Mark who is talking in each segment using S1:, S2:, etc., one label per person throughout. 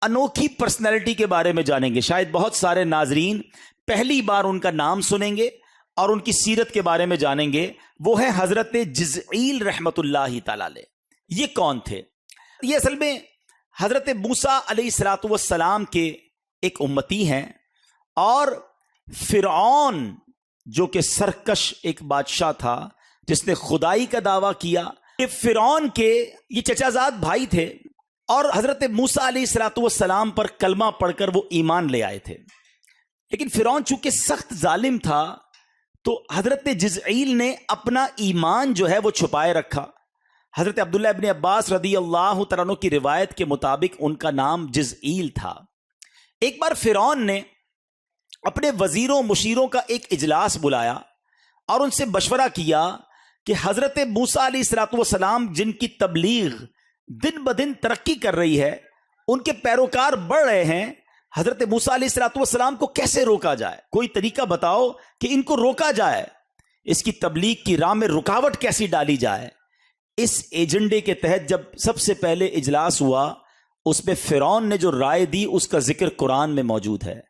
S1: انوکھی پرسنالٹی کے بارے میں جانیں گے. شاید بہت سارے ناظرین پہلی بار ان کا نام سنیں گے اور ان کی سیرت کے بارے میں جانیں گے. وہ ہے حضرت جزعیل رحمت اللہ تعالی علیہ. یہ کون تھے؟ یہ اصل میں حضرت موسیٰ علیہ الصلوۃ والسلام کے ایک امتی ہیں، اور فرعون جو کہ سرکش ایک بادشاہ تھا جس نے خدائی کا دعویٰ کیا، کہ فرعون کے یہ چچا زاد بھائی تھے، اور حضرت موسیٰ علیہ الصلوۃ والسلام پر کلمہ پڑھ کر وہ ایمان لے آئے تھے. لیکن فرعون چونکہ سخت ظالم تھا تو حضرت جزعیل نے اپنا ایمان جو ہے وہ چھپائے رکھا. حضرت عبداللہ ابن عباس رضی اللہ تعالیٰ عنہ کی روایت کے مطابق ان کا نام جزعیل تھا. ایک بار فرعون نے اپنے وزیروں مشیروں کا ایک اجلاس بلایا اور ان سے مشورہ کیا کہ حضرت موسیٰ علیہ الصلوۃ والسلام جن کی تبلیغ دن بدن ترقی کر رہی ہے، ان کے پیروکار بڑھ رہے ہیں، حضرت موسیٰ علیہ الصلوۃ والسلام کو کیسے روکا جائے؟ کوئی طریقہ بتاؤ کہ ان کو روکا جائے، اس کی تبلیغ کی راہ میں رکاوٹ کیسی ڈالی جائے. اس ایجنڈے کے تحت جب سب سے پہلے اجلاس ہوا، اس میں فرعون نے جو رائے دی اس کا ذکر قرآن میں موجود ہے.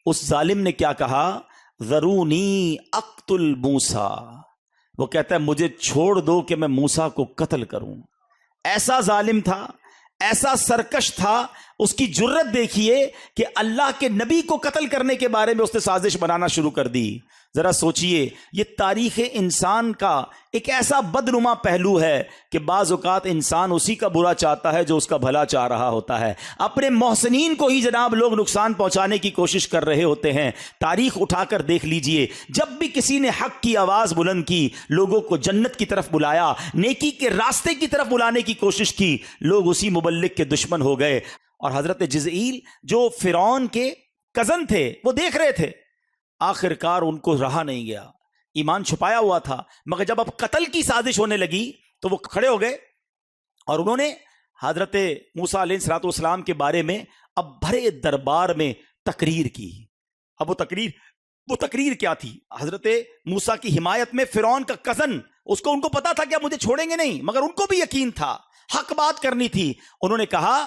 S1: اس ظالم نے کیا کہا؟ ذرونی اقتل موسیٰ. وہ کہتا ہے مجھے چھوڑ دو کہ میں موسیٰ کو قتل کروں. ایسا ظالم تھا، ایسا سرکش تھا. اس کی جرت دیکھیے کہ اللہ کے نبی کو قتل کرنے کے بارے میں اس نے سازش بنانا شروع کر دی. ذرا سوچئے، یہ تاریخ انسان کا ایک ایسا بدنما پہلو ہے کہ بعض اوقات انسان اسی کا برا چاہتا ہے جو اس کا بھلا چاہ رہا ہوتا ہے. اپنے محسنین کو ہی جناب لوگ نقصان پہنچانے کی کوشش کر رہے ہوتے ہیں. تاریخ اٹھا کر دیکھ لیجئے، جب بھی کسی نے حق کی آواز بلند کی، لوگوں کو جنت کی طرف بلایا، نیکی کے راستے کی طرف بلانے کی کوشش کی، لوگ اسی مبلغ کے دشمن ہو گئے. اور حضرت جزعیل جو فرعون کے کزن تھے وہ دیکھ رہے تھے. آخر کار ان کو رہا نہیں گیا، ایمان چھپایا ہوا تھا، مگر جب اب قتل کی سازش ہونے لگی تو وہ کھڑے ہو گئے اور انہوں نے حضرت موسیٰ علیہ الصلوۃ والسلام کے بارے میں اب بھرے دربار میں تقریر کی. اب وہ تقریر کیا تھی؟ حضرت موسیٰ کی حمایت میں فرعون کا کزن، ان کو پتا تھا کہ اب مجھے چھوڑیں گے نہیں، مگر ان کو بھی یقین تھا، حق بات کرنی تھی. انہوں نے کہا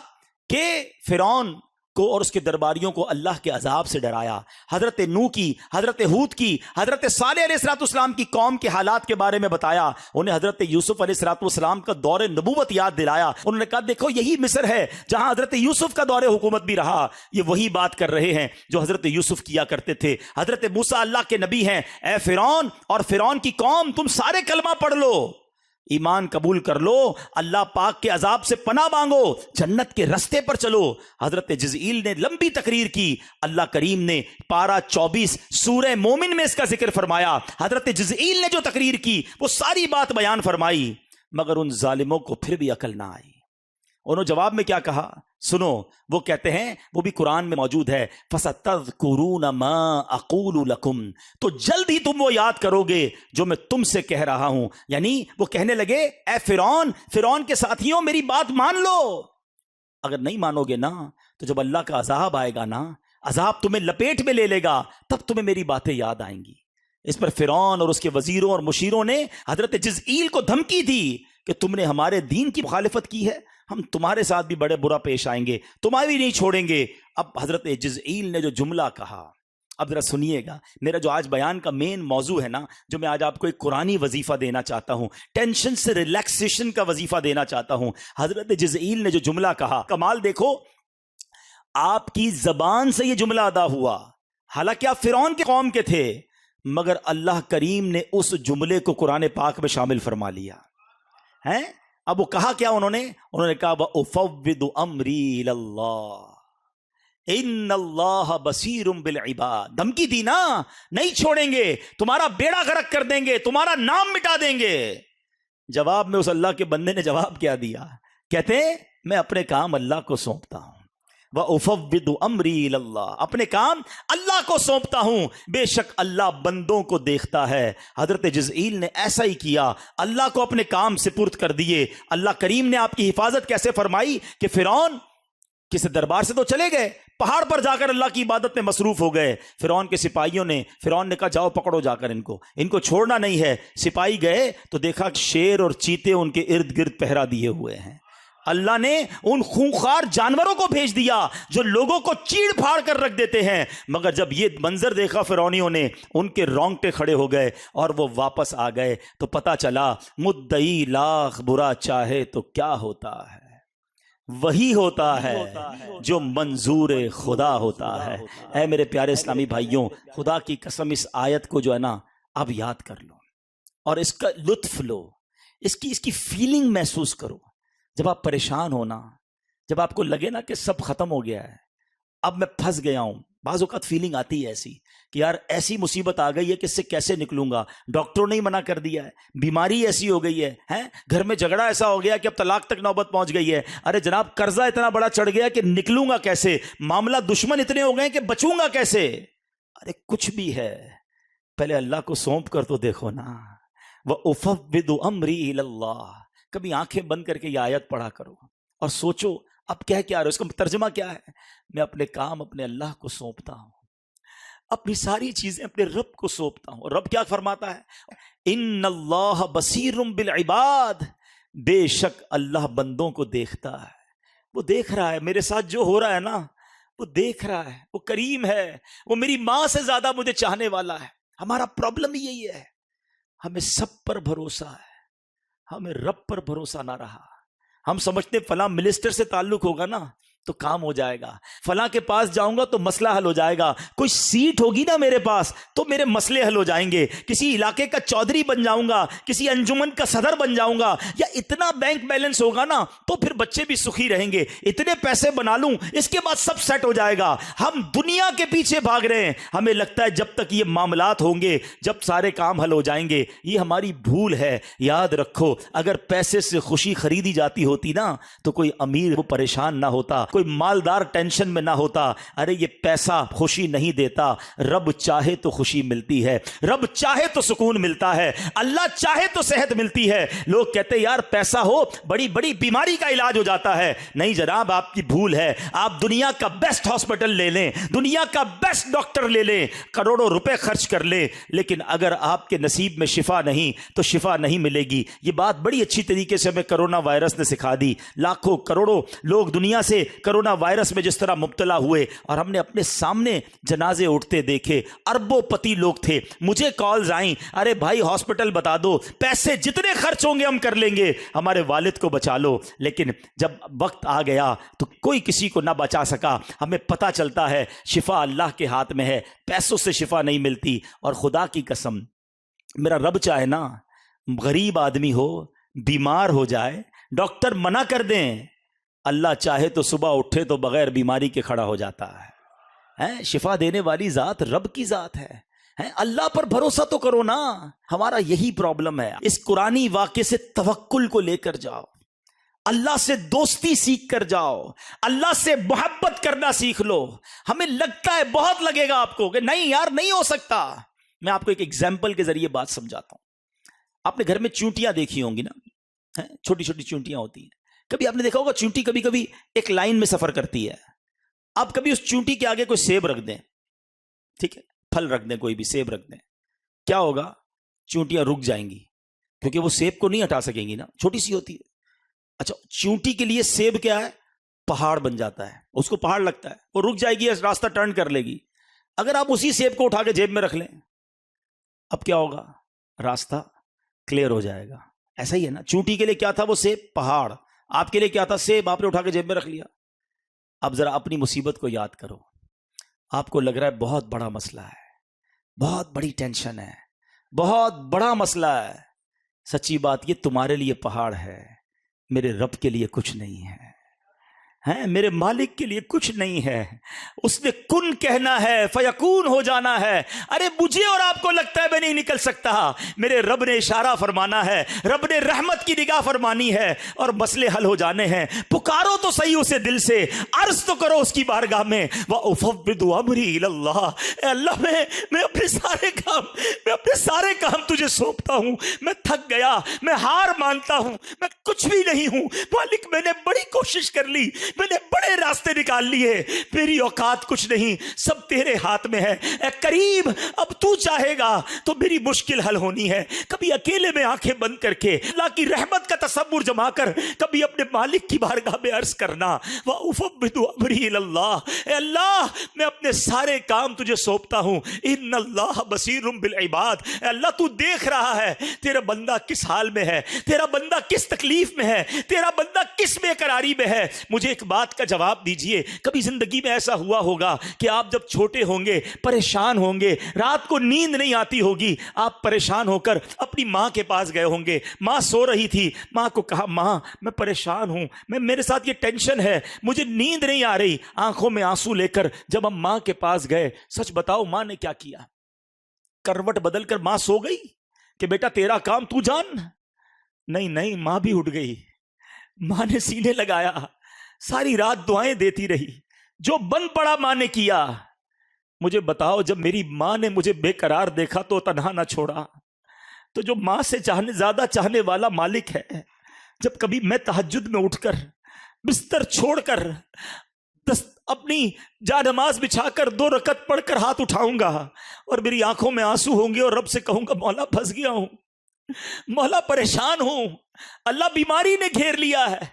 S1: کہ فرعون کو اور اس کے درباریوں کو اللہ کے عذاب سے ڈرایا. حضرت نوح کی، حضرت ہود کی، حضرت صالح علیہ الصلوۃ والسلام کی قوم کے حالات کے بارے میں بتایا. انہیں حضرت یوسف علیہ الصلوۃ والسلام کا دور نبوت یاد دلایا. انہوں نے کہا دیکھو یہی مصر ہے جہاں حضرت یوسف کا دور حکومت بھی رہا. یہ وہی بات کر رہے ہیں جو حضرت یوسف کیا کرتے تھے. حضرت موسیٰ اللہ کے نبی ہیں. اے فرعون اور فرعون کی قوم، تم سارے کلمہ پڑھ لو، ایمان قبول کر لو، اللہ پاک کے عذاب سے پناہ مانگو، جنت کے رستے پر چلو. حضرت جزعیل نے لمبی تقریر کی. اللہ کریم نے پارہ 24 سورہ مومن میں اس کا ذکر فرمایا. حضرت جزعیل نے جو تقریر کی وہ ساری بات بیان فرمائی، مگر ان ظالموں کو پھر بھی عقل نہ آئی. انہوں جواب میں کیا کہا سنو. وہ کہتے ہیں، وہ بھی قرآن میں موجود ہے، فَسَتَذْكُرُونَ مَا أَقُولُ لَكُمْ، تو جلد ہی تم وہ یاد کرو گے جو میں تم سے کہہ رہا ہوں. یعنی وہ کہنے لگے اے فرعون کے ساتھیوں، میری بات مان لو. اگر نہیں مانو گے نا تو جب اللہ کا عذاب آئے گا نا، عذاب تمہیں لپیٹ میں لے لے گا، تب تمہیں میری باتیں یاد آئیں گی. اس پر فرعون اور اس کے وزیروں اور مشیروں نے حضرت جزعیل کو دھمکی دی کہ تم نے ہمارے دین کی مخالفت کی ہے، ہم تمہارے ساتھ بھی بڑے برا پیش آئیں گے، تمہیں بھی نہیں چھوڑیں گے. اب حضرت جزعیل نے جو جملہ کہا، اب ذرا سنیے گا. میرا جو آج بیان کا مین موضوع ہے نا، جو میں آج آپ کو ایک قرآنی وظیفہ دینا چاہتا ہوں، ٹینشن سے ریلیکسیشن کا وظیفہ دینا چاہتا ہوں. حضرت جزعیل نے جو جملہ کہا، کمال دیکھو، آپ کی زبان سے یہ جملہ ادا ہوا، حالانکہ آپ فرعون کے قوم کے تھے، مگر اللہ کریم نے اس جملے کو قرآن پاک میں شامل فرما لیا ہے. اب وہ کہا کیا انہوں نے کہا وَأُفَوِّضُ أَمْرِي إِلَى اللَّهِ إِنَّ اللَّهَ بَصِيرٌ بِالْعِبَادِ. دھمکی دی نا، نہیں چھوڑیں گے، تمہارا بیڑا غرق کر دیں گے، تمہارا نام مٹا دیں گے. جواب میں اس اللہ کے بندے نے جواب کیا دیا؟ کہتے ہیں میں اپنے کام اللہ کو سونپتا ہوں. وَأُفَوِّضُ أَمْرِي إِلَى اللَّهِ، اپنے کام اللہ کو سونپتا ہوں، بے شک اللہ بندوں کو دیکھتا ہے. حضرت جزعیل نے ایسا ہی کیا، اللہ کو اپنے کام سپرد کر دیے. اللہ کریم نے آپ کی حفاظت کیسے فرمائی کہ فرعون کسی دربار سے تو چلے گئے، پہاڑ پر جا کر اللہ کی عبادت میں مصروف ہو گئے. فرعون کے سپاہیوں نے، فرعون نے کہا جاؤ پکڑو جا کر ان کو چھوڑنا نہیں ہے. سپاہی گئے تو دیکھا کہ شیر اور چیتے ان کے ارد گرد پہرا دیے ہوئے ہیں. اللہ نے ان خونخوار جانوروں کو بھیج دیا جو لوگوں کو چیڑ پھاڑ کر رکھ دیتے ہیں، مگر جب یہ منظر دیکھا فرعونیوں نے، ان کے رونگٹے کھڑے ہو گئے اور وہ واپس آ گئے، تو پتا چلا مدعی لاکھ برا چاہے تو کیا ہوتا ہے، وہی ہوتا ہے جو منظور خدا ہوتا ہے۔ اے میرے پیارے اسلامی بھائیوں، خدا کی قسم اس آیت کو جو ہے نا اب یاد کر لو اور اس کا لطف لو، اس کی فیلنگ محسوس کرو۔ جب آپ پریشان ہونا، جب آپ کو لگے نا کہ سب ختم ہو گیا ہے، اب میں پھنس گیا ہوں، بعض اوقات فیلنگ آتی ہے ایسی کہ یار ایسی مصیبت آ گئی ہے کہ اس سے کیسے نکلوں گا، ڈاکٹروں نے ہی منع کر دیا ہے، بیماری ایسی ہو گئی ہے، گھر میں جھگڑا ایسا ہو گیا کہ اب طلاق تک نوبت پہنچ گئی ہے، ارے جناب قرضہ اتنا بڑا چڑھ گیا کہ نکلوں گا کیسے، معاملہ دشمن اتنے ہو گئے کہ بچوں گا کیسے۔ ارے کچھ بھی ہے پہلے اللہ کو سونپ کر تو دیکھو نا، وَأُفَوِّضُ أَمْرِي إِلَى اللَّهِ۔ کبھی آنکھیں بند کر کے یہ آیت پڑھا کرو اور سوچو اب کہہ کیا رہے ہو، اس کا ترجمہ کیا ہے؟ میں اپنے کام اپنے اللہ کو سونپتا ہوں، اپنی ساری چیزیں اپنے رب کو سونپتا ہوں۔ رب کیا فرماتا ہے؟ ان اللہ بصیر بالعباد، بے شک اللہ بندوں کو دیکھتا ہے، وہ دیکھ رہا ہے میرے ساتھ جو ہو رہا ہے نا، وہ دیکھ رہا ہے، وہ کریم ہے، وہ میری ماں سے زیادہ مجھے چاہنے والا ہے۔ ہمارا پرابلم ہی یہی ہے، ہمیں سب پر بھروسہ ہے، ہمیں رب پر بھروسہ نہ رہا۔ ہم سمجھتے فلاں منسٹر سے تعلق ہوگا نا تو کام ہو جائے گا، فلاں کے پاس جاؤں گا تو مسئلہ حل ہو جائے گا، کوئی سیٹ ہوگی نا میرے پاس تو میرے مسئلے حل ہو جائیں گے، کسی علاقے کا چودھری بن جاؤں گا، کسی انجمن کا صدر بن جاؤں گا، یا اتنا بینک بیلنس ہوگا نا تو پھر بچے بھی سخی رہیں گے، اتنے پیسے بنا لوں اس کے بعد سب سیٹ ہو جائے گا۔ ہم دنیا کے پیچھے بھاگ رہے ہیں، ہمیں لگتا ہے جب تک یہ معاملات ہوں گے، جب سارے کام حل ہو جائیں گے۔ یہ ہماری بھول ہے۔ یاد رکھو اگر پیسے سے خوشی خریدی جاتی ہوتی نا تو کوئی امیر وہ پریشان نہ ہوتا، کوئی مالدار ٹینشن میں نہ ہوتا۔ ارے یہ پیسہ خوشی نہیں دیتا، رب چاہے تو خوشی ملتی ہے، رب چاہے تو سکون ملتا ہے، اللہ چاہے تو صحت ملتی ہے۔ لوگ کہتے ہیں یار پیسہ ہو بڑی بڑی بیماری کا علاج ہو جاتا ہے۔ نہیں جناب، آپ کی بھول ہے۔ آپ دنیا کا بیسٹ ہاسپٹل لے لیں، دنیا کا بیسٹ ڈاکٹر لے لیں، کروڑوں روپے خرچ کر لیں، لیکن اگر آپ کے نصیب میں شفا نہیں تو شفا نہیں ملے گی۔ یہ بات بڑی اچھی طریقے سے ہمیں کرونا وائرس نے سکھا دی۔ لاکھوں کروڑوں لوگ دنیا سے کرونا وائرس میں جس طرح مبتلا ہوئے اور ہم نے اپنے سامنے جنازے اٹھتے دیکھے، اربوں پتی لوگ تھے، مجھے کالز آئیں، ارے بھائی ہاسپٹل بتا دو، پیسے جتنے خرچ ہوں گے ہم کر لیں گے، ہمارے والد کو بچا لو۔ لیکن جب وقت آ گیا تو کوئی کسی کو نہ بچا سکا۔ ہمیں پتہ چلتا ہے شفا اللہ کے ہاتھ میں ہے، پیسوں سے شفا نہیں ملتی۔ اور خدا کی قسم میرا رب چاہے نا غریب آدمی ہو، بیمار ہو جائے، ڈاکٹر منع کر دیں، اللہ چاہے تو صبح اٹھے تو بغیر بیماری کے کھڑا ہو جاتا ہے۔ شفا دینے والی ذات رب کی ذات ہے۔ اللہ پر بھروسہ تو کرو نا۔ ہمارا یہی پرابلم ہے۔ اس قرآنی واقعے سے توکل کو لے کر جاؤ، اللہ سے دوستی سیکھ کر جاؤ، اللہ سے محبت کرنا سیکھ لو۔ ہمیں لگتا ہے بہت لگے گا آپ کو کہ نہیں یار نہیں ہو سکتا۔ میں آپ کو ایک ایگزامپل کے ذریعے بات سمجھاتا ہوں۔ آپ نے گھر میں چونٹیاں دیکھی ہوں گی نا، چھوٹی چھوٹی چونٹیاں ہوتی ہیں۔ کبھی آپ نے دیکھا ہوگا چونٹی کبھی کبھی ایک لائن میں سفر کرتی ہے۔ آپ کبھی اس چونٹی کے آگے کوئی سیب رکھ دیں، ٹھیک ہے، پھل رکھ دیں، کوئی بھی سیب رکھ دیں، کیا ہوگا؟ چونٹیاں رک جائیں گی کیونکہ وہ سیب کو نہیں ہٹا سکیں گی نا، چھوٹی سی ہوتی ہے۔ اچھا چونٹی کے لیے سیب کیا ہے؟ پہاڑ بن جاتا ہے، اس کو پہاڑ لگتا ہے، وہ رک جائے گی، راستہ ٹرن کر لے گی۔ اگر آپ اسی سیب کو اٹھا کے جیب میں رکھ لیں اب کیا ہوگا؟ راستہ کلیئر ہو جائے گا۔ ایسا ہی ہے نا، چونٹی کے لیے کیا تھا؟ وہ سیب، پہاڑ۔ آپ کے لیے کیا تھا؟ سیب، آپ نے اٹھا کے جیب میں رکھ لیا۔ اب ذرا اپنی مصیبت کو یاد کرو، آپ کو لگ رہا ہے بہت بڑا مسئلہ ہے، بہت بڑی ٹینشن ہے، بہت بڑا مسئلہ ہے۔ سچی بات یہ تمہارے لیے پہاڑ ہے، میرے رب کے لیے کچھ نہیں ہے، میرے مالک کے لیے کچھ نہیں ہے۔ اس نے کن کہنا ہے، فیکون ہو جانا ہے۔ ارے مجھے اور آپ کو لگتا ہے میں نہیں نکل سکتا، میرے رب نے اشارہ فرمانا ہے، رب نے رحمت کی نگاہ فرمانی ہے اور مسئلے حل ہو جانے ہیں۔ پکارو تو صحیح اسے دل سے، عرض تو کرو اس کی بارگاہ میں۔ وَأُفَوِّضُ أَمْرِي إِلَى اللَّهِ۔ اے اللہ میں اپنے سارے کام تجھے سونپتا ہوں۔ میں تھک گیا، میں ہار مانتا ہوں، میں کچھ بھی نہیں ہوں۔ مالک میں نے بڑی کوشش کر لی، میں نے بڑے راستے نکال لیے، میری اوقات کچھ نہیں، سب تیرے ہاتھ میں ہے۔ اے کریم، اب تو چاہے گا تو میری مشکل حل ہونی ہے۔ کبھی اکیلے میں آنکھیں بند کر کے اللہ کی رحمت کا تصور جما کر کبھی اپنے مالک کی بارگاہ میں عرض کرنا، وَأُفَوِّضُ أَمْرِي إِلَى اللَّهِ، اے اللہ میں اپنے سارے کام تجھے سونپتا ہوں، ان اللہ بصیر بالعباد، اے اللہ تو دیکھ رہا ہے تیرا بندہ کس حال میں ہے، تیرا بندہ کس تکلیف میں ہے، تیرا بندہ کس بے قراری میں ہے۔ مجھے ایک بات کا جواب دیجئے، کبھی زندگی میں ایسا ہوا ہوگا کہ آپ جب چھوٹے ہوں گے، پریشان ہوں گے، رات کو نیند نہیں آتی ہوگی، آپ پریشان ہو کر اپنی ماں کے پاس گئے ہوں گے، ماں سو رہی تھی، ماں کو کہا ماں میں پریشان ہوں، میرے ساتھ یہ ٹینشن ہے، مجھے نیند نہیں آ رہی، آنکھوں میں آنسو لے کر جب ہم ماں کے پاس گئے، سچ بتاؤ ماں نے کیا کیا؟ کروٹ بدل کر ماں سو گئی کہ بیٹا تیرا کام تو جان؟ نہیں، ماں بھی اٹھ گئی، ماں نے سینے لگایا، ساری رات دعائیں دیتی رہی، جو بن پڑا ماں نے کیا۔ مجھے بتاؤ جب میری ماں نے مجھے بے قرار دیکھا تو تنہا نہ چھوڑا، تو جو ماں سے زیادہ چاہنے والا مالک ہے، جب کبھی میں تہجد میں اٹھ کر بستر چھوڑ کر اپنی جا نماز بچھا کر 2 رکعت پڑھ کر ہاتھ اٹھاؤں گا اور میری آنکھوں میں آنسو ہوں گے اور رب سے کہوں گا مولا پھنس گیا ہوں، مولا پریشان ہوں، اللہ بیماری نے گھیر لیا ہے،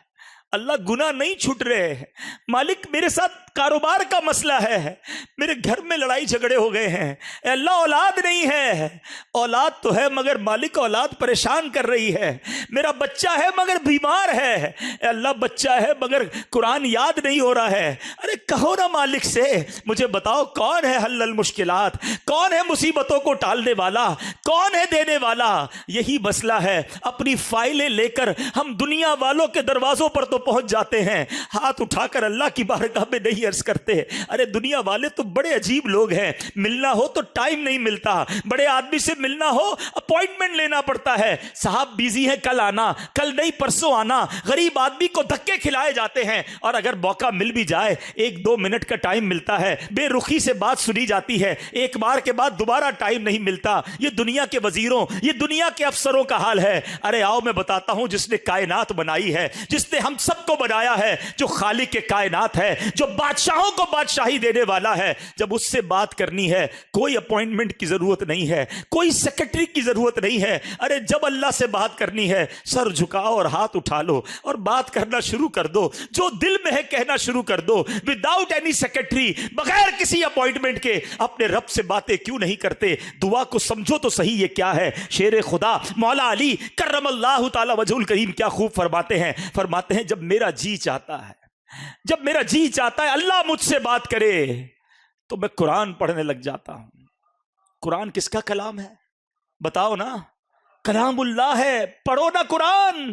S1: اللہ گناہ نہیں چھٹ رہے، مالک میرے ساتھ کاروبار کا مسئلہ ہے، میرے گھر میں لڑائی جھگڑے ہو گئے ہیں، اے اللہ اولاد نہیں ہے، اولاد تو ہے مگر مالک اولاد پریشان کر رہی ہے، میرا بچہ ہے مگر بیمار ہے، اے اللہ بچہ ہے مگر قرآن یاد نہیں ہو رہا ہے، ارے کہو نا مالک سے، مجھے بتاؤ کون ہے حل المشکلات، کون ہے مصیبتوں کو ٹالنے والا، کون ہے دینے والا؟ یہی مسئلہ ہے، اپنی فائلیں لے کر ہم دنیا والوں کے دروازوں پر تو پہنچ جاتے ہیں، ہاتھ اٹھا کر اللہ کی بارگاہ میں نہیں عرض کرتے۔ ارے دنیا والے تو بڑے عجیب لوگ ہیں، ملنا ہو تو ٹائم نہیں ملتا، بڑے آدمی سے ملنا ہو اپوائنٹمنٹ لینا پڑتا ہے، صاحب بیزی ہے کل آنا، کل نہیں پرسوں آنا، غریب آدمی کو دھکے کھلائے جاتے ہیں، اور اگر موقع مل بھی جائے 1-2 منٹ کا ٹائم ملتا ہے، بے رخی سے بات سنی جاتی ہے، ایک بار کے بعد دوبارہ ٹائم نہیں ملتا۔ یہ دنیا کے وزیروں، یہ دنیا کے افسروں کا حال ہے۔ ارے آؤ میں بتاتا ہوں جس نے کائنات بنائی ہے، جس نے ہم سب کو بنایا ہے، جو خالق کے کائنات ہے، جو بادشاہوں کو بادشاہی دینے والا ہے، جب اس سے بات کرنی ہے کوئی اپوائنٹمنٹ کی ضرورت نہیں ہے، کوئی سیکرٹری کی ضرورت نہیں ہے۔ ارے جب اللہ سے بات کرنی ہے سر جھکاؤ اور ہاتھ اٹھا لو اور بات کرنا شروع کر دو، جو دل میں ہے کہنا شروع کر دو، وداؤٹ اینی سیکرٹری، بغیر کسی اپوائنٹمنٹ کے اپنے رب سے باتیں کیوں نہیں کرتے؟ دعا کو سمجھو تو صحیح یہ کیا ہے۔ شیر خدا مولا علی کرم اللہ تعالی وجہ الکریم کیا خوب فرماتے ہیں جب میرا جی چاہتا ہے، جب میرا جی چاہتا ہے اللہ مجھ سے بات کرے تو میں قرآن پڑھنے لگ جاتا ہوں۔ قرآن کس کا کلام ہے بتاؤ نا؟ کلام اللہ ہے، پڑھو نا قرآن۔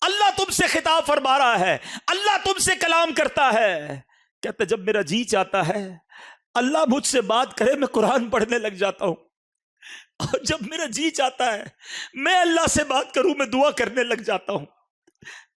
S1: اللہ تم سے خطاب فرما رہا ہے، اللہ تم سے کلام کرتا ہے، کہتا جب میرا جی چاہتا ہے اللہ مجھ سے بات کرے میں قرآن پڑھنے لگ جاتا ہوں، اور جب میرا جی چاہتا ہے میں اللہ سے بات کروں میں دعا کرنے لگ جاتا ہوں۔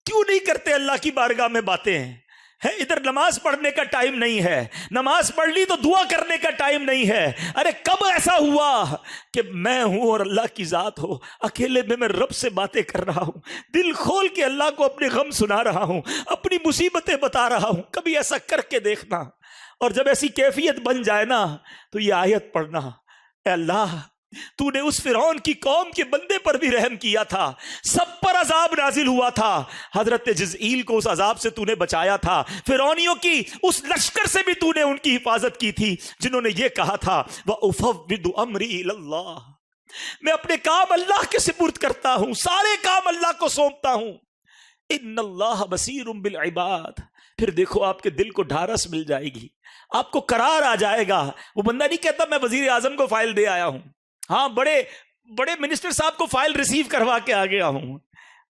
S1: کیوں نہیں کرتے اللہ کی بارگاہ میں باتیں ہیں؟ ادھر نماز پڑھنے کا ٹائم نہیں ہے، نماز پڑھ لی تو دعا کرنے کا ٹائم نہیں ہے۔ ارے کب ایسا ہوا کہ میں ہوں اور اللہ کی ذات ہو، اکیلے میں رب سے باتیں کر رہا ہوں، دل کھول کے اللہ کو اپنے غم سنا رہا ہوں، اپنی مصیبتیں بتا رہا ہوں؟ کبھی ایسا کر کے دیکھنا، اور جب ایسی کیفیت بن جائے نا تو یہ آیت پڑھنا، اے اللہ تو نے اس فرعون کی قوم کے بندے پر بھی رحم کیا تھا، سب پر عذاب نازل ہوا تھا، حضرت جزئیل کو اس عذاب سے تو نے بچایا تھا، فرعونیوں کی اس لشکر سے بھی تو نے ان کی حفاظت کی تھی جنہوں نے یہ کہا تھا وَأُفَوِّضُ أَمْرِي إِلَى اللَّهِ، میں اپنے کام اللہ کے سپرد کرتا ہوں، سارے کام اللہ کو سونپتا ہوں۔ ان اللہ بصیر بالعباد، پھر دیکھو آپ کے دل کو ڈھارس مل جائے گی، آپ کو قرار آ جائے گا۔ وہ بندہ نہیں کہتا میں وزیر اعظم کو فائل دے آیا ہوں، ہاں بڑے منسٹر صاحب کو فائل ریسیو کروا کے آ گیا ہوں۔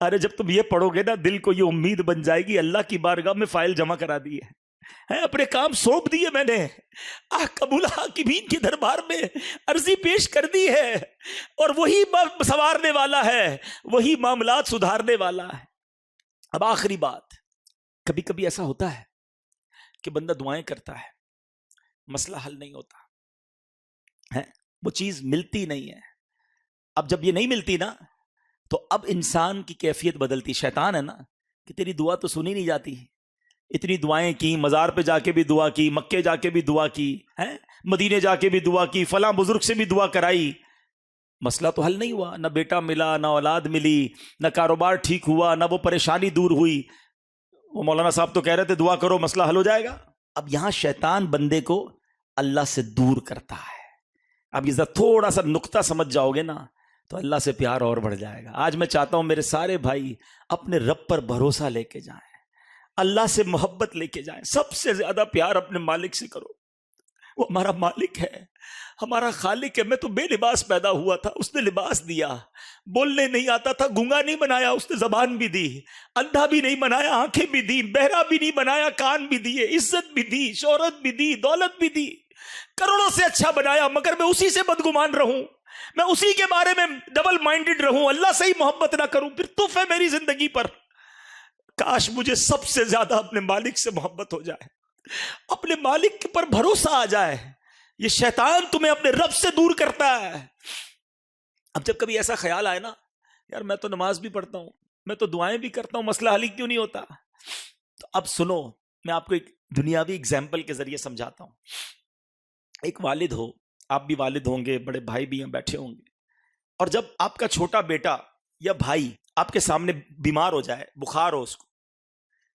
S1: ارے جب تم یہ پڑھو گے نا دل کو یہ امید بن جائے گی اللہ کی بارگاہ میں فائل جمع کرا دی ہے، اپنے کام سونپ دیے میں نے، قبول حاکمین کے دربار میں عرضی پیش کر دی ہے، اور وہی سنوارنے والا ہے، وہی معاملات سدھارنے والا ہے۔ اب آخری بات، کبھی کبھی ایسا ہوتا ہے کہ بندہ دعائیں کرتا ہے، مسئلہ حل نہیں ہوتا ہے، وہ چیز ملتی نہیں ہے۔ اب جب یہ نہیں ملتی نا تو اب انسان کی کیفیت بدلتی، شیطان ہے نا کہ تیری دعا تو سنی نہیں جاتی، اتنی دعائیں کی, مزار پہ جا کے بھی دعا کی, مکے جا کے بھی دعا کی, ہیں مدینے جا کے بھی دعا کی, فلاں بزرگ سے بھی دعا کرائی, مسئلہ تو حل نہیں ہوا. نہ بیٹا ملا, نہ اولاد ملی, نہ کاروبار ٹھیک ہوا, نہ وہ پریشانی دور ہوئی. وہ مولانا صاحب تو کہہ رہے تھے دعا کرو مسئلہ حل ہو جائے گا. اب یہاں شیطان بندے کو اللہ سے دور کرتا ہے. اب یہ تھوڑا سا نقطہ سمجھ جاؤ گے نا تو اللہ سے پیار اور بڑھ جائے گا. آج میں چاہتا ہوں میرے سارے بھائی اپنے رب پر بھروسہ لے کے جائیں, اللہ سے محبت لے کے جائیں. سب سے زیادہ پیار اپنے مالک سے کرو. وہ ہمارا مالک ہے, ہمارا خالق ہے. میں تو بے لباس پیدا ہوا تھا, اس نے لباس دیا. بولنے نہیں آتا تھا, گونگا نہیں بنایا, اس نے زبان بھی دی. اندھا بھی نہیں بنایا, آنکھیں بھی دی. بہرا بھی نہیں بنایا, کان بھی دیے. عزت بھی دی, شہرت بھی دی, دولت بھی دی. کروڑوں سے اچھا بنایا, مگر میں اسی سے بدگمان رہوں, میں اسی کے بارے میں ڈبل مائنڈڈ رہوں, اللہ سے ہی محبت نہ کروں. پھر تف ہے میری زندگی پر. کاش مجھے سب سے زیادہ اپنے مالک سے محبت ہو جائے, اپنے مالک پر بھروسہ آ جائے. یہ شیطان تمہیں اپنے رب سے دور کرتا ہے. اب جب کبھی ایسا خیال آئے نا, یار میں تو نماز بھی پڑھتا ہوں, میں تو دعائیں بھی کرتا ہوں, مسئلہ حل کیوں نہیں ہوتا, تو اب سنو, میں آپ کو ایک دنیاوی اگزامپل کے ذریعے سمجھاتا ہوں. ایک والد ہو, آپ بھی والد ہوں گے, بڑے بھائی بھی یہاں بیٹھے ہوں گے, اور جب آپ کا چھوٹا بیٹا یا بھائی آپ کے سامنے بیمار ہو جائے, بخار ہو, اس کو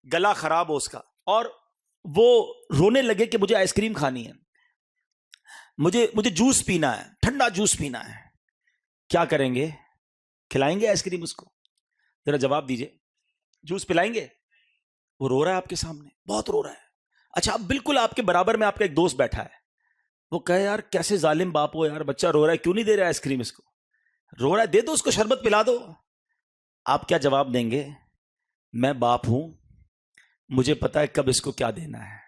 S1: گلا خراب ہو اس کا, اور وہ رونے لگے کہ مجھے آئس کریم کھانی ہے, مجھے جوس پینا ہے, ٹھنڈا جوس پینا ہے, کیا کریں گے؟ کھلائیں گے آئس کریم اس کو؟ ذرا جواب دیجئے. جوس پلائیں گے؟ وہ رو رہا ہے آپ کے سامنے, بہت رو رہا ہے. اچھا, اب بالکل آپ کے برابر میں آپ کا ایک دوست بیٹھا ہے, وہ کہے یار کیسے ظالم باپ ہو یار, بچہ رو رہا ہے, کیوں نہیں دے رہا آئس کریم اس کو, رو رہا ہے, دے دو اس کو, شربت پلا دو. آپ کیا جواب دیں گے؟ میں باپ ہوں, مجھے پتا ہے کب اس کو کیا دینا ہے,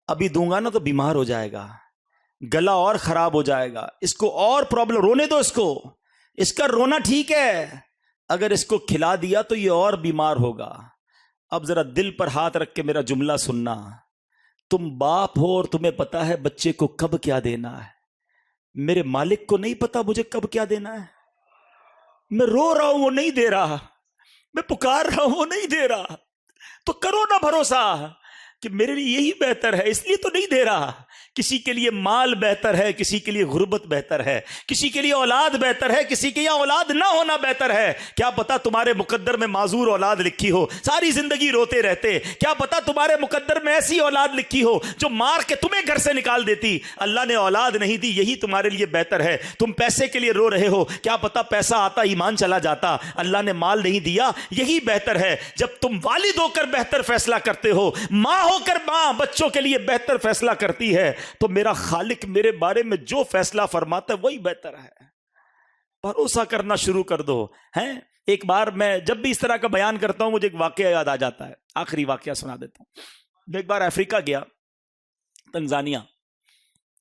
S1: ابھی دوں گا نا تو بیمار ہو جائے گا, گلا اور خراب ہو جائے گا, اس کو اور پرابلم, رونے دو اس کو, اس کا رونا ٹھیک ہے, اگر اس کو کھلا دیا تو یہ اور بیمار ہوگا. اب ذرا دل پر ہاتھ رکھ کے میرا جملہ سننا, تم باپ ہو اور تمہیں پتا ہے بچے کو کب کیا دینا ہے, میرے مالک کو نہیں پتا مجھے کب کیا دینا ہے. میں رو رہا ہوں وہ نہیں دے رہا, میں پکار رہا ہوں وہ نہیں دے رہا, تو کرو نا بھروسہ کہ میرے لیے یہی بہتر ہے, اس لیے تو نہیں دے رہا. کسی کے لیے مال بہتر ہے, کسی کے لیے غربت بہتر ہے, کسی کے لیے اولاد بہتر ہے, کسی کے یہاں اولاد نہ ہونا بہتر ہے. کیا پتا تمہارے مقدر میں معذور اولاد لکھی ہو, ساری زندگی روتے رہتے. کیا پتا تمہارے مقدر میں ایسی اولاد لکھی ہو جو مار کے تمہیں گھر سے نکال دیتی. اللہ نے اولاد نہیں دی, یہی تمہارے لیے بہتر ہے. تم پیسے کے لیے رو رہے ہو, کیا پتا پیسہ آتا ایمان چلا جاتا. اللہ نے مال نہیں دیا, یہی بہتر ہے. جب تم والد ہو کر بہتر فیصلہ کرتے ہو, ماں ہو کر ماں بچوں کے لیے بہتر فیصلہ کرتی ہے, تو میرا خالق میرے بارے میں جو فیصلہ فرماتا ہے وہی بہتر ہے. بھروسہ کرنا شروع کر دو. ہیں ایک بار میں جب بھی اس طرح کا بیان کرتا ہوں مجھے ایک واقعہ یاد آ جاتا ہے, آخری واقعہ سنا دیتا ہوں. میں ایک بار افریقہ گیا, تنزانیہ,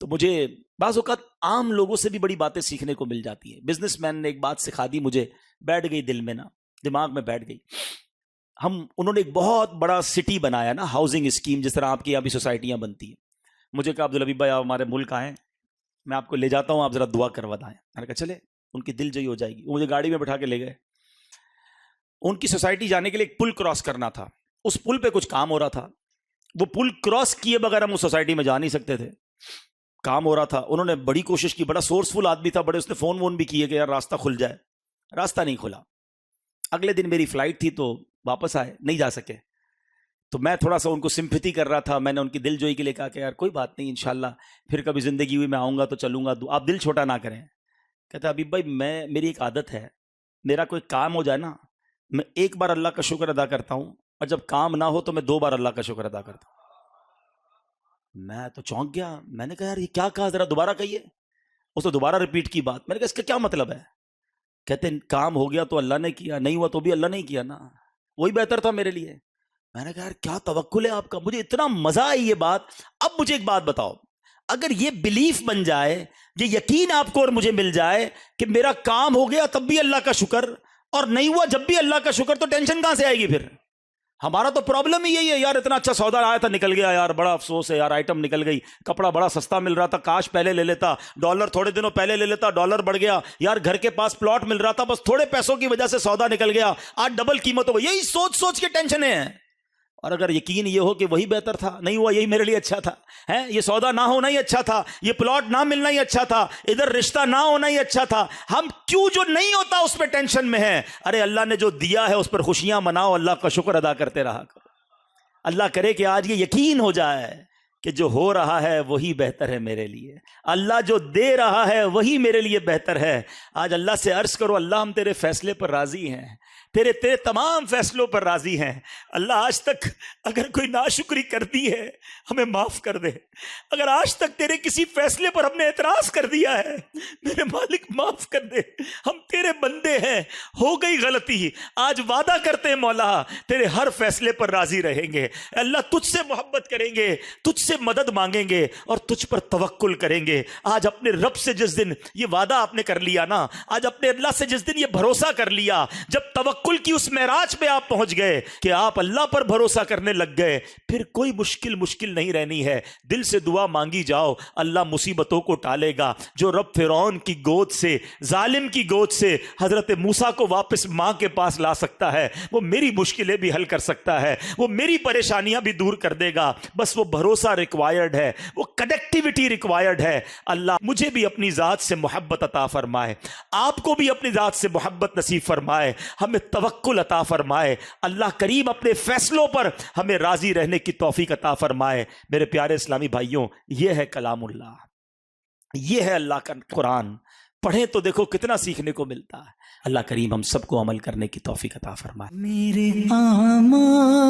S1: تو مجھے بعض اوقات عام لوگوں سے بھی بڑی باتیں سیکھنے کو مل جاتی ہیں. بزنس مین نے ایک بات سکھا دی, مجھے بیٹھ گئی دل میں, نا دماغ میں بیٹھ گئی. انہوں نے ایک بہت بڑا سٹی بنایا نا, ہاؤسنگ اسکیم, جس طرح آپ کی یہاں بھی سوسائٹیاں بنتی ہیں. مجھے کہا عبدالحبیب بھائی آپ ہمارے ملک آئیں, میں آپ کو لے جاتا ہوں, آپ ذرا دعا کروا دائیں. میں نے کہا چلے, ان کی دل جوئی ہو جائے گی. وہ مجھے گاڑی میں بٹھا کے لے گئے. ان کی سوسائٹی جانے کے لیے ایک پل کراس کرنا تھا. اس پل پہ کچھ کام ہو رہا تھا. وہ پل کراس کیے بغیر ہم اس سوسائٹی میں جا نہیں سکتے تھے, کام ہو رہا تھا. انہوں نے بڑی کوشش کی, بڑا سورسفل آدمی تھا, بڑے اس نے فون وون بھی کیے کہ یار راستہ کھل جائے. راستہ نہیں کھلا. اگلے دن میری فلائٹ تھی تو واپس آئے, نہیں جا سکے. تو میں تھوڑا سا ان کو سمپتھی کر رہا تھا. میں نے ان کی دل جوئی کے لیے کہا کہ یار کوئی بات نہیں, انشاءاللہ پھر کبھی زندگی ہوئی میں آؤں گا تو چلوں گا, آپ دل چھوٹا نہ کریں. کہتا حبیب بھائی میری ایک عادت ہے, میرا کوئی کام ہو جائے نا, میں ایک بار اللہ کا شکر ادا کرتا ہوں, اور جب کام نہ ہو تو میں 2 بار اللہ کا شکر ادا کرتا ہوں. میں تو چونک گیا. میں نے کہا یار یہ کیا کہا, ذرا دوبارہ کہیے. اس نے دوبارہ ریپیٹ کی بات. میں نے کہا اس کا کیا مطلب ہے؟ کہتے ہیں کام ہو گیا تو اللہ نے کیا, نہیں ہوا تو بھی اللہ نے کیا نا, وہی بہتر تھا میرے لیے. میں نے کہا یار کیا توکل ہے آپ کا, مجھے اتنا مزہ آئی یہ بات. اب مجھے ایک بات بتاؤ, اگر یہ بلیف بن جائے, یہ یقین آپ کو اور مجھے مل جائے کہ میرا کام ہو گیا تب بھی اللہ کا شکر, اور نہیں ہوا جب بھی اللہ کا شکر, تو ٹینشن کہاں سے آئے گی پھر؟ ہمارا تو پرابلم ہی یہی ہے, یار اتنا اچھا سودا آیا تھا نکل گیا, یار بڑا افسوس ہے, یار آئٹم نکل گئی, کپڑا بڑا سستا مل رہا تھا, کاش پہلے لے لیتا, ڈالر تھوڑے دنوں پہلے لے لیتا, ڈالر بڑھ گیا, یار گھر کے پاس پلاٹ مل رہا تھا, بس تھوڑے پیسوں کی وجہ سے سودا نکل گیا, آج ڈبل قیمت ہو گئی. یہی سوچ سوچ کے ٹینشنیں ہیں. اور اگر یقین یہ ہو کہ وہی بہتر تھا، نہیں ہوا یہی میرے لیے اچھا تھا، یہ سودا نہ ہونا ہی اچھا تھا، یہ پلاٹ نہ ملنا ہی اچھا تھا، ادھر رشتہ نہ ہونا ہی اچھا تھا، ہم کیوں جو نہیں ہوتا اس پہ ٹینشن میں ہیں؟ ارے اللہ نے جو دیا ہے اس پر خوشیاں مناؤ، اللہ کا شکر ادا کرتے رہا کرو۔ اللہ کرے کہ آج یہ یقین ہو جائے کہ جو ہو رہا ہے وہی بہتر ہے میرے لیے، اللہ جو دے رہا ہے وہی میرے لیے بہتر ہے۔ آج اللہ سے عرض کرو، اللہ ہم تیرے فیصلے پر راضی ہیں، تیرے تمام فیصلوں پر راضی ہیں۔ اللہ آج تک اگر کوئی ناشکری کرتی ہے ہمیں معاف کر دے، اگر آج تک تیرے کسی فیصلے پر ہم نے اعتراض کر دیا ہے میرے مالک معاف کر دے، ہم تیرے بندے ہیں، ہو گئی غلطی، آج وعدہ کرتے ہیں مولا تیرے ہر فیصلے پر راضی رہیں گے، اللہ تجھ سے محبت کریں گے، تجھ سے مدد مانگیں گے اور تجھ پر توکل کریں گے۔ آج اپنے رب سے جس دن یہ وعدہ آپ نے کر لیا نا، آج اپنے اللہ سے جس دن یہ بھروسہ کر لیا، جب توکل کی اس معراج پہ آپ پہنچ گئے کہ آپ اللہ پر بھروسہ کرنے لگ گئے، پھر کوئی مشکل نہیں رہنی ہے۔ دل سے دعا مانگی جاؤ، اللہ مصیبتوں کو ٹالے گا۔ جو رب فرعون کی گود سے، ظالم کی گود سے حضرت موسیٰ کو واپس ماں کے پاس لا سکتا ہے، وہ میری مشکلیں بھی حل کر سکتا ہے، وہ میری پریشانیاں بھی دور کر دے گا۔ بس وہ بھروسہ ریکوائرڈ ہے، وہ کنیکٹیوٹی ریکوائرڈ ہے۔ اللہ مجھے بھی اپنی ذات سے محبت عطا فرمائے، آپ کو بھی اپنی ذات سے محبت نصیب فرمائے، ہمیں توکل عطا فرمائے۔ اللہ کریم اپنے فیصلوں پر ہمیں راضی رہنے کی توفیق عطا فرمائے۔ میرے پیارے اسلامی بھائیوں، یہ ہے کلام اللہ، یہ ہے اللہ کا قرآن۔ پڑھیں تو دیکھو کتنا سیکھنے کو ملتا ہے۔ اللہ کریم ہم سب کو عمل کرنے کی توفیق عطا فرمائے۔
S2: میرے آمال